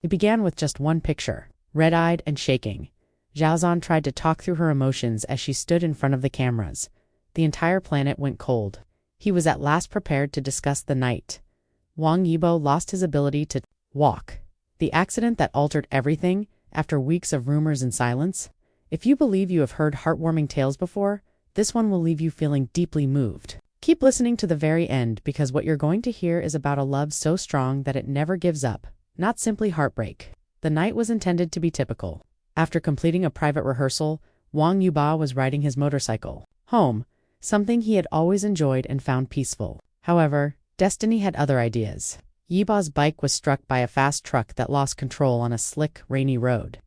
It began with just one picture. Red-eyed and shaking, Xiao Zhan tried to talk through her emotions as she stood in front of the cameras. The entire planet went cold. He was at last prepared to discuss the night. Wang Yibo lost his ability to walk. The accident that altered everything, after weeks of rumors and silence. If you believe you have heard heartwarming tales before, this one will leave you feeling deeply moved. Keep listening to the very end, because what you're going to hear is about a love so strong that it never gives up, not simply heartbreak. The night was intended to be typical. After completing a private rehearsal, Wang Yibo was riding his motorcycle home, something he had always enjoyed and found peaceful. However, destiny had other ideas. Yibo's bike was struck by a fast truck that lost control on a slick, rainy road.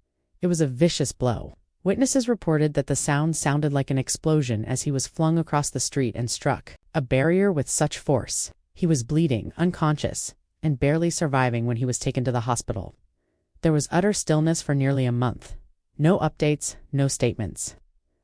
It was a vicious blow. Witnesses reported that the sound sounded like an explosion as he was flung across the street and struck a barrier with such force. He was bleeding, unconscious, and barely surviving when he was taken to the hospital. There was utter stillness for nearly a month. No updates, no statements.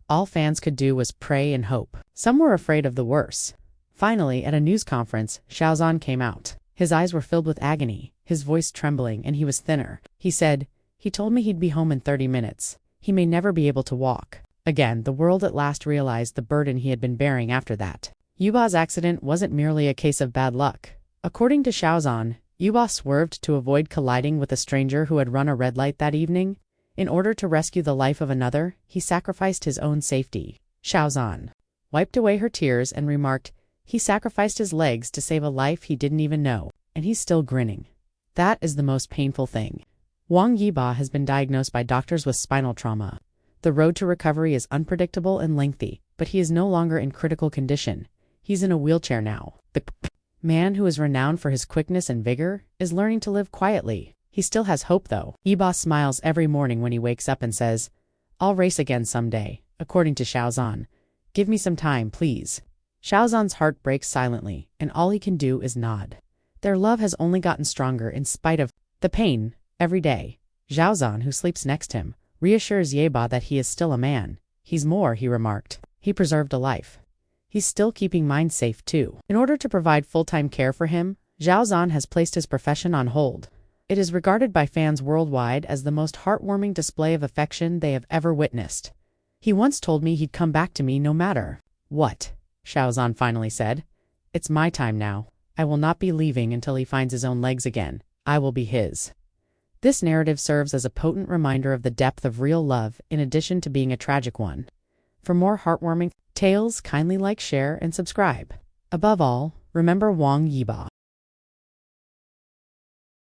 All fans could do was pray and hope. Some were afraid of the worst. Finally, at a news conference, Xiao Zhan came out. His eyes were filled with agony, his voice trembling, and he was thinner. He said, "He told me he'd be home in 30 minutes. He may never be able to walk." Again, the world at last realized the burden he had been bearing after that. Yibo's accident wasn't merely a case of bad luck. According to Xiao Zhan, Yibo swerved to avoid colliding with a stranger who had run a red light that evening. In order to rescue the life of another, he sacrificed his own safety. Xiao Zhan wiped away her tears and remarked, "He sacrificed his legs to save a life he didn't even know, and he's still grinning. That is the most painful thing." Wang Yibo has been diagnosed by doctors with spinal trauma. The road to recovery is unpredictable and lengthy, but he is no longer in critical condition. He's in a wheelchair now. The man who is renowned for his quickness and vigor is learning to live quietly. He still has hope, though. Yibo smiles every morning when he wakes up and says, "I'll race again someday." According to Xiao Zhan, "Give me some time, please." Xiao Zhan's heart breaks silently, and all he can do is nod. Their love has only gotten stronger in spite of the pain. Every day, Xiao Zhan, who sleeps next him, reassures Yibo that he is still a man. "He's more," he remarked. "He preserved a life. He's still keeping mine safe, too." In order to provide full-time care for him, Xiao Zhan has placed his profession on hold. It is regarded by fans worldwide as the most heartwarming display of affection they have ever witnessed. "He once told me he'd come back to me no matter what," Xiao Zhan finally said. "It's my time now. I will not be leaving until he finds his own legs again. I will be his." This narrative serves as a potent reminder of the depth of real love, in addition to being a tragic one. For more heartwarming tales, kindly like, share, and subscribe. Above all, remember Wang Yibo.